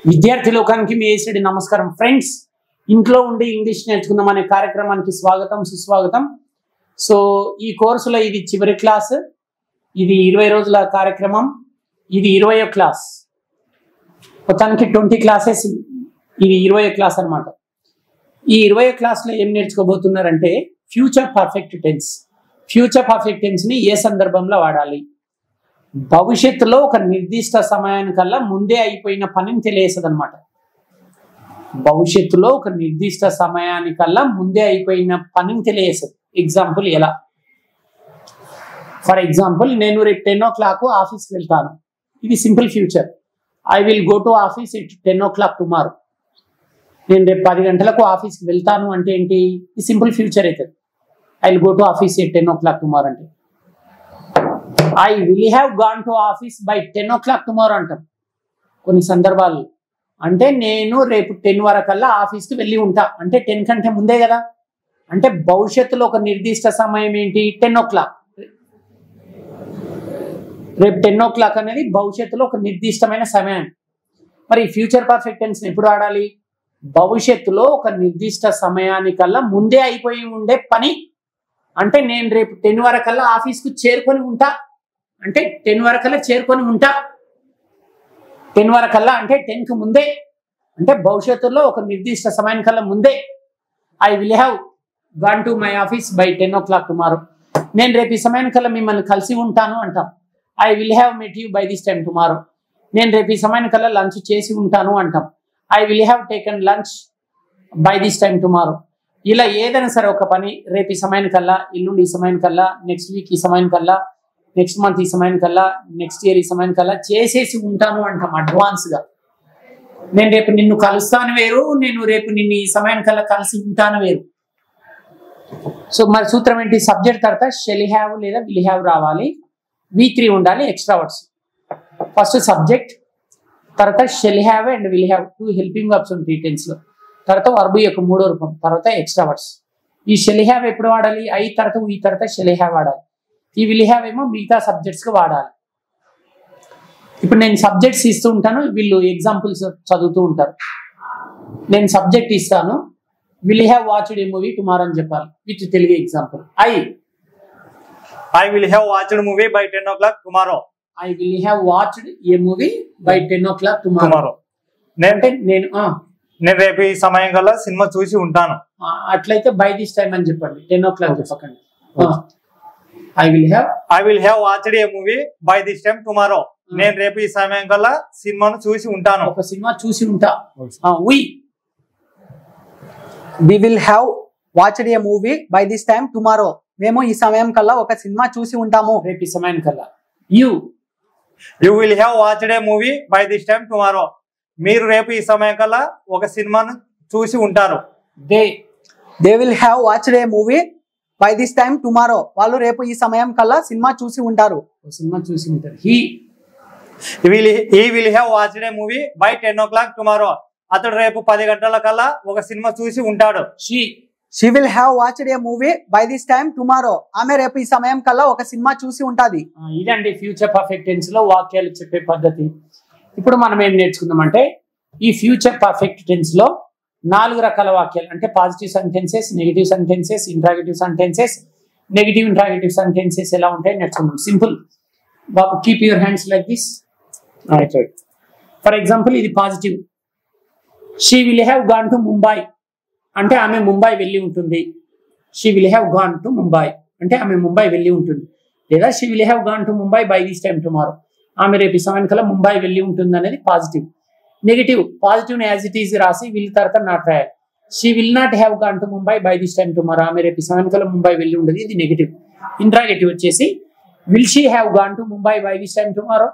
విద్యార్థి లోకానికి మీ ఏసడి నమస్కారం ఫ్రెండ్స్. ఇంట్లో ఉండి ఇంగ్లీష్ నేర్చుకుందాం అనే కార్యక్రమానికి స్వాగతం సుస్వాగతం. సో ఈ కోర్సులో ఇది చివరి క్లాస్, ఇది 20 రోజుల కార్యక్రమం, ఇది 20వ క్లాస్. మొత్తానికి 20 క్లాసెస్, ఇది 20వ క్లాస్ అనమాట. ఈ 20వ క్లాస్లో ఏం నేర్చుకోబోతున్నారంటే future perfect tense. Future perfect టెన్స్ని ఏ సందర్భంలో వాడాలి, భవిష్యత్తులో ఒక నిర్దిష్ట సమయానికల్లా ముందే అయిపోయిన పనిని తెలియజేస్తుంది అనమాట. భవిష్యత్తులో ఒక నిర్దిష్ట సమయానికల్లా ముందే అయిపోయిన పనిని తెలియజేస్తుంది. ఎగ్జాంపుల్ ఎలా? ఫర్ ఎగ్జాంపుల్, నేను రేపు 10 o'clock ఆఫీస్కి వెళ్తాను. ఇది simple future. I will go to office at 10 o'clock tomorrow. నేను రేపు 10 గంటలకు ఆఫీస్కి వెళ్తాను అంటే ఏంటి? ఇది సింపుల్ ఫ్యూచర్ అవుతుంది. I will go to office at 10 o'clock tomorrow అంటే I will have gone to office by 10 o'clock tomorrow అంటాం కొన్ని సందర్భాలు. అంటే నేను రేపు 10 వరకల్లా ఆఫీస్కి వెళ్ళి ఉంటా అంటే 10 కంటే ముందే కదా. అంటే భవిష్యత్తులో ఒక నిర్దిష్ట సమయం ఏంటి? 10 o'clock. రేపు 10 o'clock అనేది భవిష్యత్తులో ఒక నిర్దిష్టమైన సమయం. మరి ఫ్యూచర్ పర్ఫెక్ట్ టెన్స్ ఎప్పుడు ఆడాలి? భవిష్యత్తులో ఒక నిర్దిష్ట సమయానికల్లా ముందే అయిపోయి ఉండే పని. అంటే నేను రేపు 10 వరకల్లా ఆఫీస్కు చేరుకొని ఉంటా అంటే 10 వరకల్లా చేరుకొని ఉంటా. 10 వరకల్లా అంటే 10కి ముందే, అంటే భవిష్యత్తులో ఒక నిర్దిష్ట సమయానికల్లా ముందే. I will have gone to my office by 10 o'clock tomorrow. నేను రేపు ఈ సమయానికల్లా మిమ్మల్ని కలిసి ఉంటాను అంటాం. I will have met you by this time tomorrow. నేను రేపు ఈ సమయానికల్లా లంచ్ చేసి ఉంటాను అంటాం. I will have taken lunch by this time tomorrow. ఇలా ఏదైనా సరే ఒక పని రేపు ఈ సమయానికల్లా, ఎల్లుండి ఈ సమయానికల్లా, నెక్స్ట్ వీక్ ఈ సమయానికల్లా, నెక్స్ట్ మంత్ ఈ సమయానికల్లా, నెక్స్ట్ ఇయర్ ఈ సమయానికల్లా చేసేసి ఉంటాను అంటాం అడ్వాన్స్గా. నేను రేపు నిన్ను కలుస్తాను వేరు, నేను రేపు నిన్ను ఈ సమయానికల్లా కలిసి ఉంటాను వేరు. సో మరి సూత్రం ఏంటి? సబ్జెక్ట్ తర్వాత షెల్ హ్యావ్ లేదా విల్ హ్యావ్ రావాలి, V3 ఉండాలి, ఎక్స్ట్రా వర్డ్స్. ఫస్ట్ సబ్జెక్ట్, తర్వాత shall have and will have, 2 helping verbs ఉంటాయి టెన్స్లో. తర్వాత వర్బ్ యొక్క 3వ రూపం, తర్వాత ఎక్స్ట్రా వర్డ్స్. ఈ షెల్ హ్యావ్ ఎప్పుడు వాడాలి? ఐ తర్వాత ఈ తర్వాత షెల్ హ్యావ్ వాడాలి. ఈ విల్ హ్యావ్ ఏమో మిగతా సబ్జెక్ట్స్కి వాడాలి. ఇప్పుడు నేను సబ్జెక్ట్స్ ఇస్తూ ఉంటాను, వీళ్ళు ఎగ్జాంపుల్స్ చదువుతూ ఉంటారు. నేను సబ్జెక్ట్ ఇస్తాను, will have watched a movie tomorrow అని చెప్పాలి with Telugu example. I will have watched movie by 10 o'clock tomorrow. I will have watched a movie by 10 o'clock tomorrow. నేను రేపు ఈ సమయం కల్లా సినిమా చూసి ఉంటాను. అట్లయితే బై దిస్ టైమ్ అని చెప్పండి, 10 o'clock చెప్పకండి. I will have watched a movie by this time tomorrow. నేను రేపు ఈ సమయం కల్లా సినిమాను చూసి ఉంటాను. ఒక సినిమా చూసి ఉంటా. We will have watched a movie by this time tomorrow. మేము ఈ సమయం కల్లా ఒక సినిమా చూసి ఉంటాము రేపు ఈ సమయం కల్లా. You will have watched a movie by this time tomorrow. మీరు రేపు ఈ సమయం కల్లా ఒక సినిమాను చూసి ఉంటారు. They will have watched a movie by this time tomorrow. వాళ్ళు రేపు ఈ సమయం కల్లా సినిమా చూసి ఉంటారు. సినిమా చూసి ఉంటారు. He will have watched a movie by 10 o'clock tomorrow. అతడు రేపు 10 గంటల కల్లా ఒక సినిమా చూసి ఉంటాడు. She will have watched a movie by this time tomorrow. ఆమె రేపు ఈ సమయం కల్లా ఒక సినిమా చూసి ఉంటది. ఇదండి ఫ్యూచర్ పర్ఫెక్ట్ టెన్స్ లో వాక్యాలు చెప్పే పద్ధతి. ఇప్పుడు మనం ఏం నేర్చుకుందామంటే ఈ ఫ్యూచర్ పర్ఫెక్ట్ టెన్స్ లో 4 రకాల వాక్యాలు, అంటే positive sentences, negative sentences, interrogative sentences, negative interrogative sentences ఎలా ఉంటాయి నేర్చుకుందాం. Simple. Keep your hands like this. For example, ఇది positive. She will have gone to Mumbai అంటే ఆమె ముంబై వెళ్ళి ఉంటుంది. She will have gone to Mumbai అంటే ఆమె ముంబై వెళ్ళి ఉంటుంది. లేదా she will have gone to Mumbai by this time tomorrow. ఆమె రేపు ఈ సమయానికల్లా ముంబై వెళ్ళి ఉంటుంది అనేది positive. Negative, positive as it is రాసి విల్ తర్వాత నాట్ రాయాలి. She will not have gone to Mumbai by this time tomorrow. ఆమె రేపు ఈ సమయానికల్లా ముంబై వెళ్ళి ఉండదు, ఇది నెగిటివ్. ఇంట్రాగేటివ్ వచ్చేసి will she have gone to Mumbai by this time tomorrow.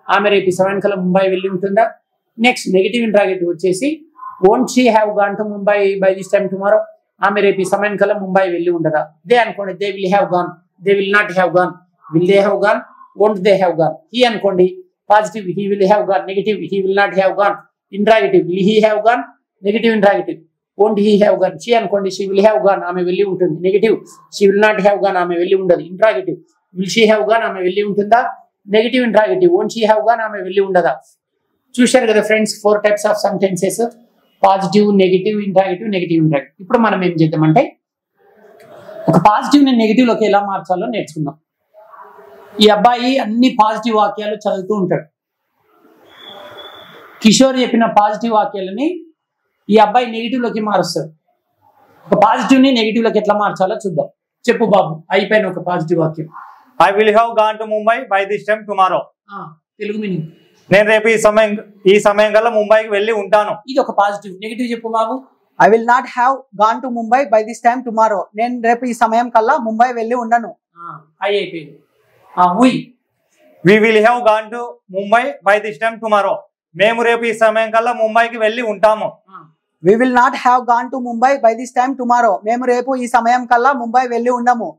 ఆమె రేపు ఈ సమయానికల్లా ముంబై వెళ్ళి ఉంటుందా. నెక్స్ట్ నెగిటివ్ ఇంట్రాగేటివ్ వచ్చేసి won't she have gone to Mumbai by this time tomorrow. ఆమె రేపు ఈ సమయానికల్లా ముంబై వెళ్ళి ఉండదా. దే అనుకోండి, they will have gone, they will not have gone, will they have gone, won't they have gone. He అనుకోండి, positive, he will have gone. Negative, he will not have gone. Interrogative, will he have gone, negative interrogative. Won't he have gone. She అనుకోండి, she will have gone, ఆమె వెళ్ళి ఉంటుంది. Negative, she will not have gone, ఆమె వెళ్ళి ఉండదు. Interrogative, will she have gone, ఆమె వెళ్ళి ఉంటుందా. Negative interrogative, won't she have gone, ఆమె వెళ్ళి ఉండదా. చూశారు కదా friends, 4 types of sentences: positive, negative, interrogative, negative, interrogative. ఇప్పుడు మనం ఏం చేద్దామంటే ఒక పాజిటివ్ ని నెగిటివ్ లోకి ఎలా మార్చాలో నేర్చుకుందాం. ఈ అబ్బాయి అన్ని పాజిటివ్ వాక్యాలు చదువుతూ ఉంటాడు. కిషోర్ చెప్పిన పాజిటివ్ వాక్యాలని ఈ అబ్బాయి నెగిటివ్ లోకి మారుస్తాడు. ఒక పాజిటివ్ ని నెగిటివ్ లోకి ఎట్లా మార్చాలో చూద్దాం. చెప్పు బాబు, అయిపోయిన ఒక పాజిటివ్ వాక్యం. I will have gone to Mumbai by this time tomorrow. Telugu meaning: నేను రేపు ఈ సమయం కల్లా ముంబైకి వెళ్ళి ఉంటాను. ఇది ఒక పాజిటివ్. నెగిటివ్ చెప్పు బాబు. I will not have gone to Mumbai by this time tomorrow. నేను రేపు ఈ సమయం కల్లా ముంబై వెళ్ళి ఉండను. అయిపోయింది. We will have gone to Mumbai by this time tomorrow. మేము రేపు ఈ సమయం కల్లా ముంబైకి వెళ్ళి ఉంటాము. We will not have gone to Mumbai by this time tomorrow. మేము రేపు ఈ సమయం కల్లా ముంబై వెళ్ళి ఉండము.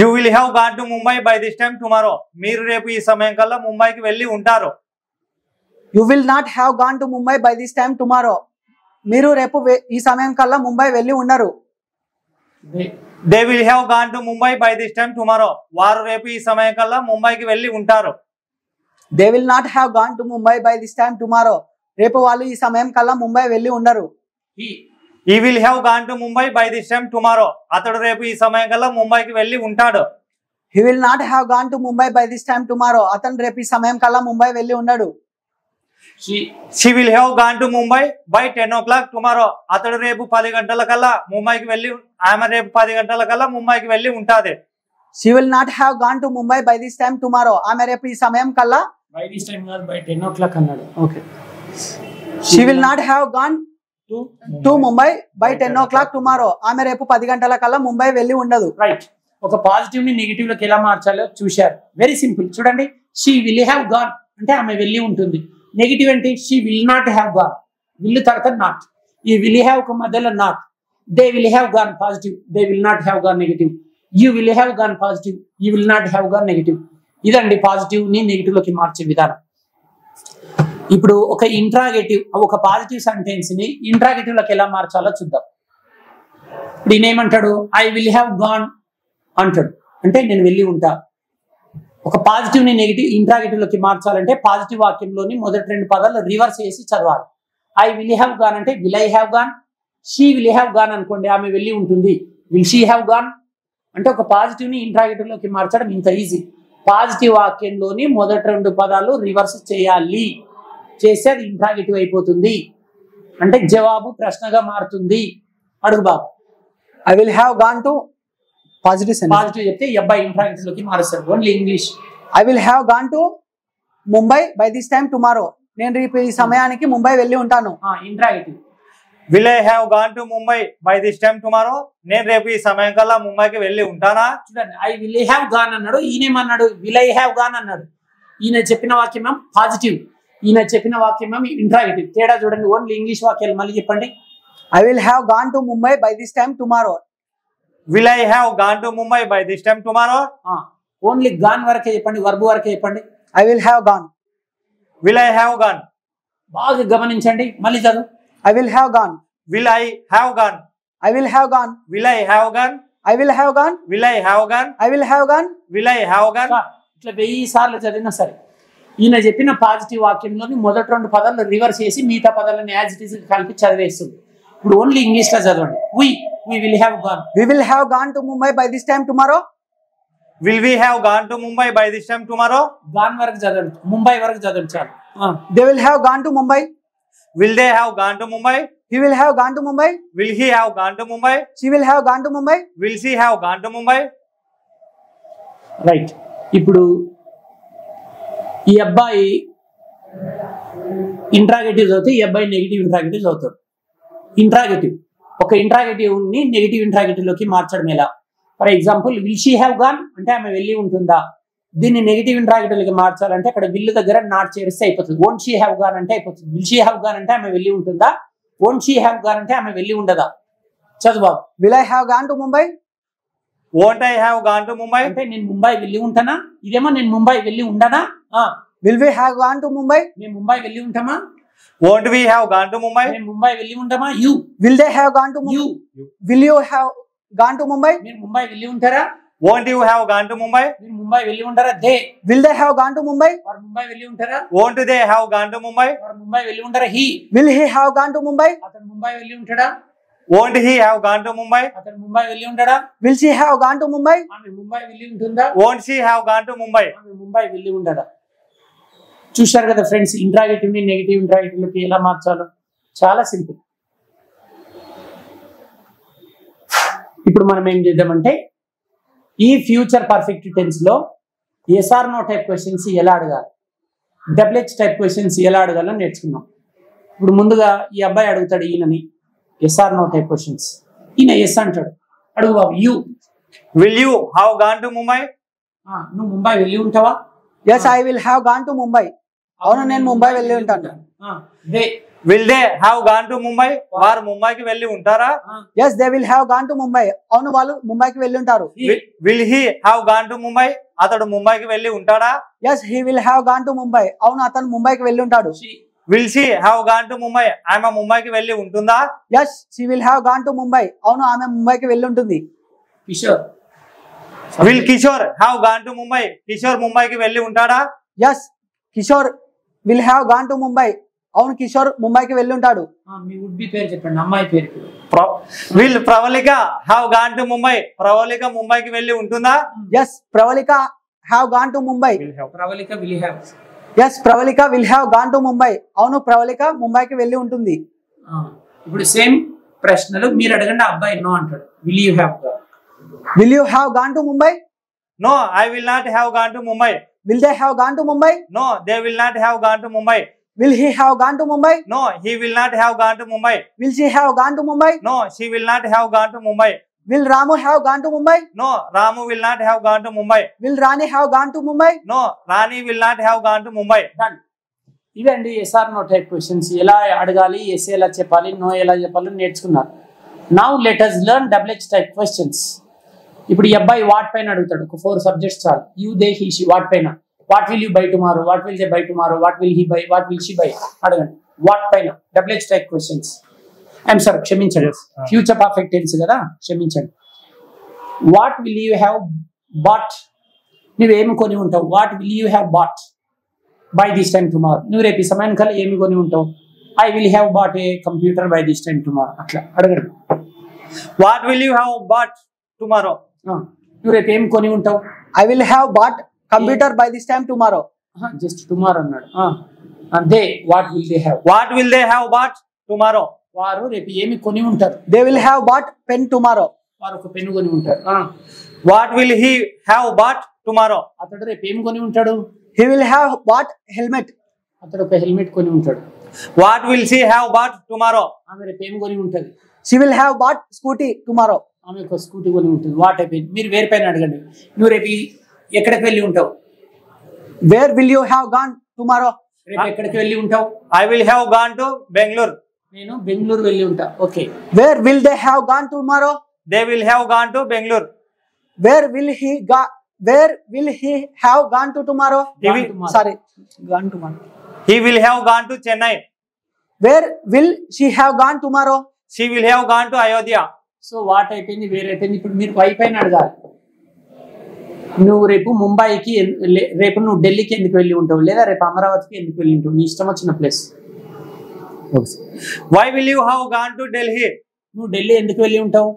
You will have gone to Mumbai by this time tomorrow. మీరు రేపు ఈ సమయం కల్లా ముంబైకి వెళ్ళి ఉంటారు. You will not have gone to Mumbai by this time tomorrow. మీరు రేపు ఈ సమయం కల్లా ముంబై వెళ్ళి ఉండరు. They will have gone to Mumbai by this time tomorrow. వారు రేపు ఈ సమయం కల్లా ముంబైకి వెళ్ళి ఉంటారు. They will not have gone to Mumbai by this time tomorrow. రేపు వాళ్ళు ఈ సమయం కల్లా ముంబై వెళ్ళి ఉండరు. ఈ will have gone to Mumbai by this time tomorrow. అతడు రేపు ఈ సమయం కల్లా ముంబైకి వెళ్ళి ఉంటాడు. He will not have gone to Mumbai by this time tomorrow. అతను రేపు ఈ సమయం కల్లా ముంబై వెళ్ళి ఉండడు. She will have gone to Mumbai by 10 o'clock tomorrow. అతడు రేపు 10 గంటల కల్లా ముంబైకి వెళ్ళి ఆమె రేపు 10 గంటల కల్లా ముంబైకి వెళ్ళి ఉంటాది. She will not have gone to Mumbai by this time tomorrow. ఆమె రేపు ఈ సమయం కల్లా బై దిస్ టైం కాదు, బై 10 o'clock అన్నాడు. Okay. She will not have gone to Mumbai by 10 o'clock tomorrow. ఆమె రేపు 10 గంటల కల్లా ముంబై వెళ్ళి ఉండదు. రైట్. ఒక పాజిటివ్ ని నెగిటివ్ లోకి ఎలా మార్చాలో చూశారు. Very simple. చూడండి, షీ విల్ హ్యావ్ గాన్ అంటే ఆమె వెళ్ళి ఉంటుంది. నెగిటివ్ అంటే she will not have gone. Will తర్వాత నాట్. ఈ విల్ హ్యావ్ కు మధ్యలో not. They will have gone positive, they will not have gone negative. You will have gone positive, you will not have gone negative. ఇదండి positive ని negative లోకి మార్చే విధానం. ఇప్పుడు ఒక ఇంట్రాగేటివ్, ఒక పాజిటివ్ సెంటెన్స్ ని ఇంట్రాగేటివ్ లోకి ఎలా మార్చాలో చూద్దాం. ఇప్పుడు ఈయన ఏమంటాడు? ఐ విల్ హ్యావ్ గాన్ అంటాడు, అంటే నేను వెళ్ళి ఉంటా. ఒక పాజిటివ్ ని నెగిటివ్ ఇంట్రాగేటివ్ లోకి మార్చాలంటే పాజిటివ్ వాక్యంలోని మొదటి 2 పదాలు రివర్స్ చేసి చదవాలి. ఐ విల్ హ్యావ్ గాన్ అంటే will I have gone. She will have gone అనుకోండి, ఆమె వెళ్ళి ఉంటుంది. విల్ షీ హ్యావ్ గాన్ అంటే ఒక పాజిటివ్ ని ఇంట్రాగేటివ్ లోకి మార్చడం ఇంత ఈజీ. పాజిటివ్ వాక్యంలోని మొదటి 2 పదాలు రివర్స్ చేయాలి. చేస్తే అది ఇంట్రాగేటివ్ అయిపోతుంది, అంటే జవాబు ప్రశ్నగా మారుతుంది. అడుగు బాబు. I will have gone to positive చెప్తే ఈ అబ్బాయి ఇంట్రాగేటివ్ లోకి మారుస్తాడు. Only English. I will have gone to Mumbai by this time tomorrow. నేను రేపు ఈ సమయానికి ముంబై వెళ్ళి ఉంటాను. Interrogative. Will I have gone to Mumbai by this time tomorrow. నేను రేపు ఈ సమయం కల్లా ముంబైకి వెళ్ళి ఉంటానా? చూడండి, ఐ విల్ హ్యావ్ గాన్ అన్నాడు, ఈయనేమన్నాడు? విల్ ఐ హ్యావ్ గాన్ అన్నాడు. ఈయన చెప్పిన వాక్యం ఏమో పాజిటివ్, ఈయన చెప్పిన వాక్యం ఏమో ఇంట్రాగేటివ్. తేడా చూడండి. ఓన్లీ ఇంగ్లీష్ వాక్యాలు మళ్ళీ చెప్పండి. I will have gone to Mumbai by this time tomorrow. Will I have gone to Mumbai by this time tomorrow. Only gone వరకే చెప్పండి, వర్బ్ వరకే చెప్పండి. I will have gone. Will I have gone. బాగా గమనించండి, మళ్ళీ చదువు. I will have gone. Will I have gone. I will have gone. Will I have gone. I will have gone. Will I have gone. I will have gone. Will I have gone. ఇట్లా 1000 సార్లు చదివినా సరే ఈయన చెప్పిన positive వాక్యంలోని మొదటి 2 పదాలు reverse చేసి మిగతా పదాలను యాజ్ ఇట్ ఈస్ కలిపి చదివేస్తుంది. ఇప్పుడు ఓన్లీ ఇంగ్లీష్ లో చదవండి. we will have gone. We will have gone to Mumbai by this time tomorrow. Will we have gone to Mumbai by this time tomorrow? Gone వరకు చదవండి, ముంబై వరకు చదవండి చాలు. They will have gone to Mumbai. Will they have gone to Mumbai? He will have gone to Mumbai. Will he have gone to Mumbai? She will have gone to Mumbai. Will she have gone to Mumbai? Right. ఇప్పుడు ఈ అబ్బాయి interrogative చదివితే ఈ అబ్బాయి negative interrogative చదువుతాడు. Interrogative ఒక interrogative ని negative interrogative లోకి మార్చడం ఎలా? For example, will she have gone అంటే ఆమె వెళ్ళి ఉంటుందా. దీన్ని నెగిటివ్ ఇంట్రాగేటివ్ లోకి మార్చాలంటే అక్కడ విల్ దగ్గర నాట్ చేరిస్తే అయిపోతుంది. వోంట్ షీ హ్యావ్ గాన్ అంటే అయిపోతుంది. విల్ షీ హ్యావ్ గాన్ అంటే ఆమె వెళ్ళి ఉంటుందా, వోంట్ షీ హ్యావ్ గాన్ అంటే ఆమె వెళ్ళి ఉండదా. చదువు. Will I have gone to Mumbai. Won't I have gone to Mumbai? అంటే నేను ముంబై వెళ్ళి ఉంటానా, ఇదేమో నేను ముంబై వెళ్ళి ఉండనా. Will we have gone to Mumbai? మేము ముంబై వెళ్ళి ఉంటామా. Won't we have gone to Mumbai? మేము ముంబై వెళ్ళి ఉంటామా. You. Will they have gone to Mumbai? Will you have gone to Mumbai? మీరు ముంబై వెళ్ళి ఉంటారా. Won't you have gone to Mumbai? మీరు ముంబై వెళ్ళి ఉంటారా? They Will they have gone to Mumbai? వారు ముంబై వెళ్ళి ఉంటారా? Won't they have gone to Mumbai? వారు ముంబై వెళ్ళి ఉంటారా? He Will he have gone to Mumbai? అతను ముంబై వెళ్ళి ఉంటాడా? Won't he have gone to Mumbai? అతను ముంబై వెళ్ళి ఉంటాడా? Will she have gone to Mumbai? ఆమె ముంబై వెళ్ళి ఉంటుందా? Won't she have gone to Mumbai? ఆమె ముంబై వెళ్ళి ఉండదా? చూశారు కదా ఫ్రెండ్స్, ఇంట్రాగేటివ్ ని నెగిటివ్ ఇంట్రాగేటివ్లకి ఎలా మార్చాలో చాలా సింపుల్. ఇప్పుడు మనం ఏం చేద్దామంటే ఈ ఫ్యూచర్ పర్ఫెక్ట్ టెన్స్ లో ఎస్ఆర్ నో టైప్ క్వశ్చన్స్ ఎలా అడగాలి, డబ్ల్యూహెచ్ టైప్ క్వశ్చన్స్ ఎలా అడగాలని నేర్చుకున్నాం. ఇప్పుడు ముందుగా ఈ అబ్బాయి అడుగుతాడు ఈయనని ఎస్ఆర్ నో టైప్ క్వశ్చన్స్. ఈయన ఎస్ అంటాడు. అడుగు బాబు. You Will you have gone to Mumbai? నువ్వు ముంబై వెళ్ళి ఉంటావా? Yes, I will have gone to Mumbai. అవును, నేను ముంబై వెళ్ళి ఉంటాను. They Will they have gone to Mumbai? వారు ముంబైకి వెళ్ళి ఉంటారా? Yes, they will have gone to Mumbai. అవును, వాళ్ళు ముంబైకి వెళ్ళి ఉంటారు. Will he have gone to Mumbai? అతడు ముంబైకి వెళ్ళి ఉంటాడా? Yes, he will have gone to Mumbai. అవును, అతను ముంబైకి వెళ్ళి ఉంటాడు. Will she have gone to Mumbai? ఆమె ముంబైకి వెళ్ళి ఉంటుందా? Yes, she will have gone to Mumbai. అవును, ఆమె ముంబైకి వెళ్ళి ఉంటుంది. Kishore Will Kishore have gone to Mumbai? Kishore ముంబైకి వెళ్ళి ఉంటాడా? Yes, Kishore will have gone to Mumbai. అవును, కిషోర్ ముంబైకి వెళ్ళి ఉంటాడు. మీ వుడ్ బి పేరు చెప్పండి, అమ్మాయి పేరు. Will Pravalika have gone to Mumbai? Pravalika ముంబైకి వెళ్ళి ఉంటుందా? Yes, Pravalika have gone to Mumbai. Pravalika will have. Yes, Pravalika will have gone to Mumbai. అవును, ప్రవళిక ముంబైకి వెళ్ళి ఉంటుంది. ఇప్పుడు సేమ్ ప్రశ్నలు మీరు అడగండి. అబ్బాయి నో అంటాడు. Will you have. Will you have gone to Mumbai? No, I will not have gone to Mumbai. Will they have gone to Mumbai? No, they will not have gone to Mumbai. Will he have gone to Mumbai? No, he will not have gone to Mumbai. Will she have gone to Mumbai? No, she will not have gone to Mumbai. Will Ramu have gone to Mumbai? No, Ramu will not have gone to Mumbai. Will Rani have gone to Mumbai? No, Rani will not have gone to Mumbai. Done. ఇవండి yes or no type questions. ఎలా అడగాలి, yes ఎలా చెప్పాలి, no ఎలా చెప్పాలి నేర్చుకున్నారు. Now let us learn WH type questions. ఇప్పుడు ఈ అబ్బాయి వాట్ పైన అడుగుతాడు. ఒక 4 సబ్జెక్ట్స్ చాలు. You, they, he, she. What పైన what will you buy tomorrow, what will they buy tomorrow, what will he buy, what will she buy అడగండి. What పైన WH type questions. I'm sorry, క్షమించండి, future perfect tense కదా, క్షమించండి. What will you have bought, నువ్వేమి కొని ఉంటావు. What will you have bought by this time tomorrow, నువ్వు రేపు ఈ సమయానికి కల్లా ఏమి కొని ఉంటావు. I will have bought a computer by this time tomorrow. అట్లా అడగండి. What will you have bought tomorrow? నువ్వు రేపు ఏమి కొని ఉంటావు. I will have bought computer by this time tomorrow. Just tomorrow అన్నాడు. అంతే. What will they have. What will they have bought tomorrow? వారు రేపు ఏమి కొని ఉంటారు. They will have bought pen tomorrow. వారు ఒక పెన్ను కొని ఉంటారు. What will he have bought tomorrow? అతడు రేపు ఏమి కొని ఉంటాడు. He will have bought helmet. అతడు ఒక హెల్మెట్ కొని ఉంటాడు. What will she have bought tomorrow? ఆమె రేపు ఏమి కొని ఉంటుంది. She will have bought scooty tomorrow. ఆమె ఒక స్కూటీ కొని ఉంటుంది. వాట్ అయిపోయింది. మీరు వేరే పైన అడగండి. నువ్వు రేపు ఎక్కడికి వెళ్ళి ఉంటావు. Where will you have gone tomorrow? రేపు ఎక్కడికి వెళ్ళి ఉంటావు. I will have gone to Bangalore. నేను బెంగళూరు వెళ్ళి ఉంటా. Okay. Where will they have gone tomorrow? They will have gone to Bangalore. Where will he have gone to tomorrow? Sorry, gone tomorrow. He will have gone to Chennai. Where will she have gone tomorrow? She will have gone to Ayodhya. So what అయిపోయింది, వేరే అయిపోయింది. ఇప్పుడు మీరు why పైన అడగాలి. నువ్వు రేపు ముంబైకి, రేపు నువ్వు ఢిల్లీకి ఎందుకు వెళ్ళి ఉంటావు, లేదా రేపు అమరావతికి ఎందుకు వెళ్ళి ఉంటావు. నీ ఇష్టం వచ్చిన place. Why will you have gone to Delhi? నువ్వు ఢిల్లీ ఎందుకు వెళ్ళి ఉంటావు.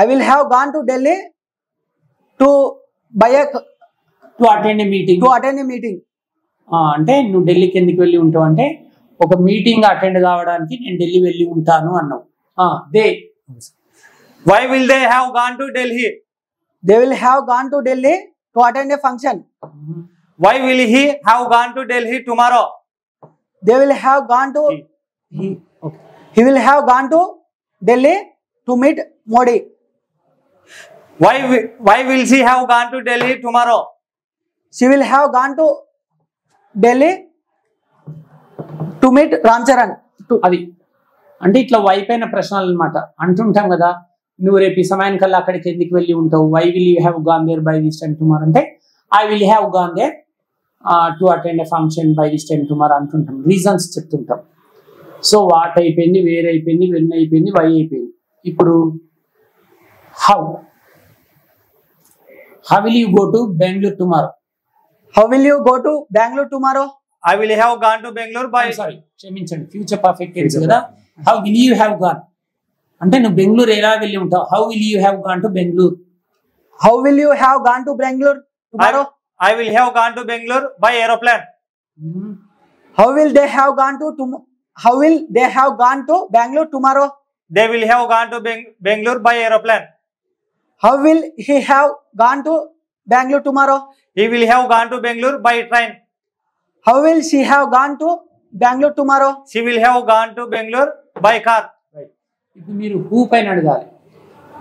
I will have gone to Delhi to attend meeting. attend a meeting. అంటే నువ్వు ఢిల్లీకి ఎందుకు వెళ్ళి ఉంటావు అంటే ఒక మీటింగ్ అటెండ్ కావడానికి నేను ఢిల్లీ వెళ్ళి ఉంటాను అన్నావు. They. Why will they have gone to Delhi? They will have gone to Delhi to attend a function. Why will he have gone to Delhi tomorrow? They will have gone to he will have gone to Delhi to meet Modi. Why will she have gone to Delhi tomorrow? She will have gone to Delhi to meet Ram Charan. అది అంటే ఇట్లా వైపైన ప్రశ్నలు అనమాట. అంటుంటాం కదా, నువ్వు రేపు ఈ సమయానికల్లా అక్కడికి ఎందుకు వెళ్ళి ఉంటావు. Why will you have gone there by this time tomorrow అంటే I will have gone there to attend a function by this time tomorrow అంటుంటాం. రీజన్స్ చెప్తుంటాం. సో వాట్ అయిపోయింది, వేర్ అయిపోయింది, వెన్ అయిపోయింది, వై అయిపోయింది. ఇప్పుడు how. How will you go to Bangalore tomorrow? How will you go to Bangalore tomorrow? I will have gone to Bangalore by. I'm sorry, క్షమించండి, future perfect tense కదా. How will you have gone అంటే నువ్వు బెంగళూరు ఎలా వెళ్ళి ఉంటావు. How will you have gone to Bengaluru? How will you have gone to Bangalore tomorrow? I will have gone to Bangalore by aeroplane. How will they have gone to How will they have gone to Bangalore tomorrow? They will have gone to Bangalore by aeroplane. How will he have gone to Bangalore tomorrow? He will have gone to Bangalore by train. How will she have gone to Bangalore tomorrow? She will have gone to Bangalore by car. ఇప్పుడు మీరు who పైన అడగాలి.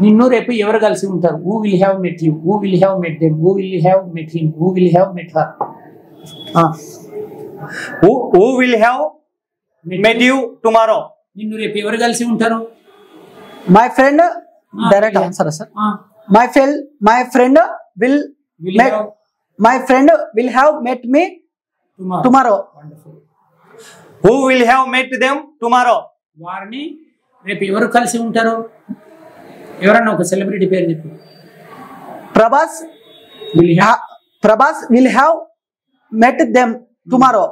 నిన్ను రేపు ఎవరు కలిసి ఉంటారు? Who will have met you, who will have met them, who will have met him, who will have met her. Who will have met you tomorrow? నిన్ను రేపు ఎవరు కలిసి ఉంటారు? My friend, direct answer sir. My friend will have met me tomorrow. Wonderful. Who will have met them tomorrow? వారిని రేపు ఎవరు కలిసి ఉంటారు? ఎవరన్నా ఒక సెలబ్రిటీ పేరు చెప్పు. Prabhas will have met them tomorrow.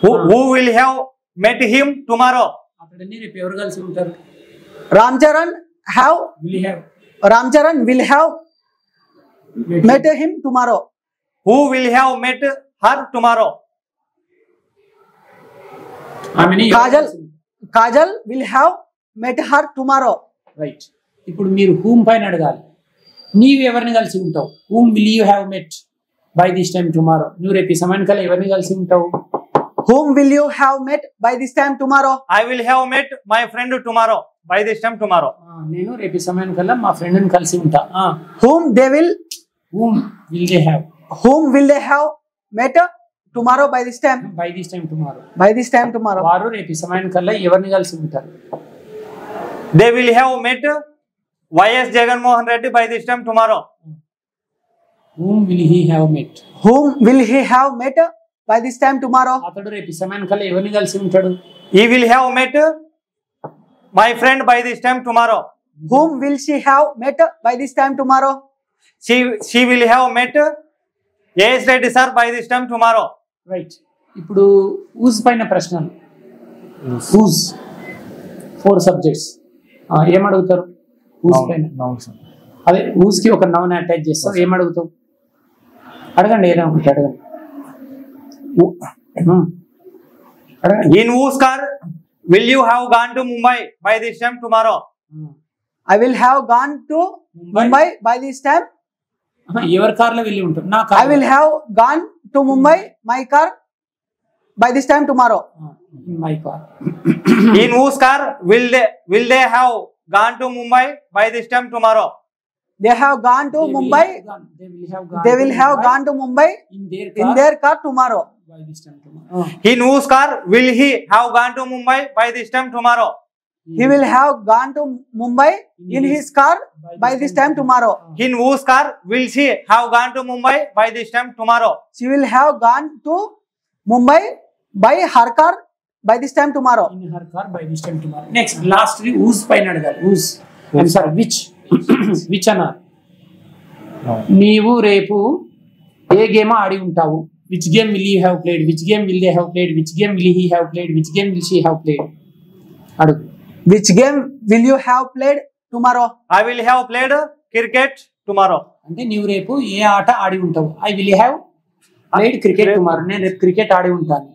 Who will have met him tomorrow? అతడిని రేపు ఎవరు కలిసి ఉంటారు? Ramcharan will have met him tomorrow. Who will have met her tomorrow? Kajal will have met her tomorrow. Right. ఇప్పుడు మీరు whom పైన అడగాలి. నీవు ఎవరిని కలిసి ఉంటావు? Whom will you have met by this time tomorrow? నువ్వు రేపు ఈ సమయానికల్లా ఎవరిని కలిసి ఉంటావు? Whom will you have met by this time tomorrow? I will have met my friend tomorrow by this time tomorrow. నేను రేపు ఈ సమయానికల్లా మా ఫ్రెండ్ని కలిసి ఉంటా. Whom will they have met tomorrow by this time? By this time tomorrow. By this time tomorrow. వారు రేపు ఈ సమయానికల్లా ఎవరిని కలిసి ఉంటారు? They will have met YS Jagan Mohan Reddy by this time tomorrow. Whom will he have met? Whom will he have met by this time tomorrow? అతడు రేపు ఈ సమయానికల్లా ఎవరిని కలిసి ఉంటాడు? He will have met my friend by this time tomorrow. Whom will she have met by this time tomorrow? She will have met YS Reddy sir by this time tomorrow. Right. ఇప్పుడు ooze పైన ప్రశ్నలు. Ooze 4 subjects. ఏమడుగుతారు ooze పైన? అదే ooze కి ఒక noun attach చేస్తావు. ఏమడుగుతావు? అడగండి, ఏదో ఒకటి అడగండి. In whose car will you have gone to Mumbai by this time tomorrow? I will have gone to Mumbai by this time. ఎవరి కార్లో వెళ్ళి ఉంటారు? నా I will have gone to Mumbai my car by this time tomorrow. My car. In whose car will they have gone to Mumbai by this time tomorrow? They have gone to Mumbai. They will have gone to Mumbai in their car tomorrow. By this time tomorrow. In whose car will he have gone to Mumbai by this time tomorrow? He will have gone to Mumbai in his car by this time tomorrow. In whose car will she have gone to Mumbai by this time tomorrow? She will have gone to Mumbai by her car by this time tomorrow. In her car by this time tomorrow. Next, lastly, whose పైన అడగాలి. whose, I'm sorry, which అన్నారు. నీవు రేపు ఏ game ఆడి ఉంటావు? Which game will you have played? Which game will they have played? Which game will he have played? Which game will she have played? అడుగు. Which game will you have played tomorrow? I will have played cricket tomorrow. అంటే నీవు రేపు ఏ ఆట ఆడి ఉంటావు? I will have played cricket tomorrow. నేను రేపు cricket ఆడి ఉంటాను.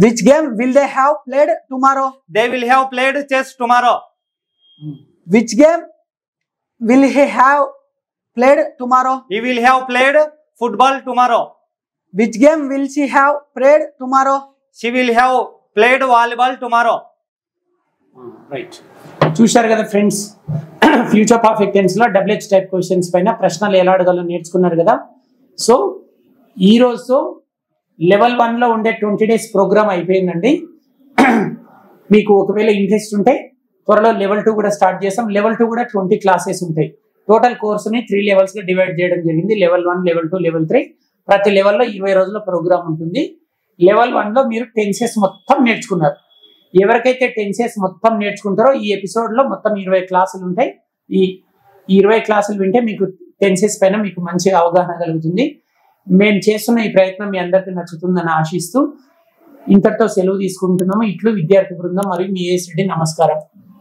Which game will they have played tomorrow? They will have played chess tomorrow. Which game will he have played tomorrow? He will have played football tomorrow. Which game will she have played tomorrow? She will have played volleyball tomorrow. Right. చూశారు కదా friends, future perfect tense లో WH type questions పైన ప్రశ్నలు ఎలా అడగాలో నేర్చుకున్నారు కదా. So ఈ రోజుతో లెవెల్ 1 లో ఉండే 20 days ప్రోగ్రామ్ అయిపోయిందండి. మీకు ఒకవేళ ఇంట్రెస్ట్ ఉంటే త్వరలో లెవెల్ 2 కూడా స్టార్ట్ చేస్తాం. లెవెల్ 2 కూడా 20 క్లాసెస్ ఉంటాయి. టోటల్ కోర్సుని 3 లెవెల్స్ గా డివైడ్ చేయడం జరిగింది. Level 1, level 2, level 3. ప్రతి లెవెల్లో 20 రోజుల ప్రోగ్రామ్ ఉంటుంది. లెవెల్ 1 లో మీరు టెన్సెస్ మొత్తం నేర్చుకున్నారు. ఎవరికైతే టెన్సెస్ మొత్తం నేర్చుకుంటారో ఈ ఎపిసోడ్ లో మొత్తం 20 క్లాసులు ఉంటాయి. ఈ 20 క్లాసులు వింటే మీకు టెన్సెస్ పైన మీకు మంచిగా అవగాహన కలుగుతుంది. మేము చేస్తున్న ఈ ప్రయత్నం మీ అందరికీ నచ్చుతుందని ఆశిస్తూ ఇంతటితో సెలవు తీసుకుంటున్నాము. ఇట్లు విద్యార్థి బృందం మరియు మీ ఏఎస్ రెడ్డి. నమస్కారం.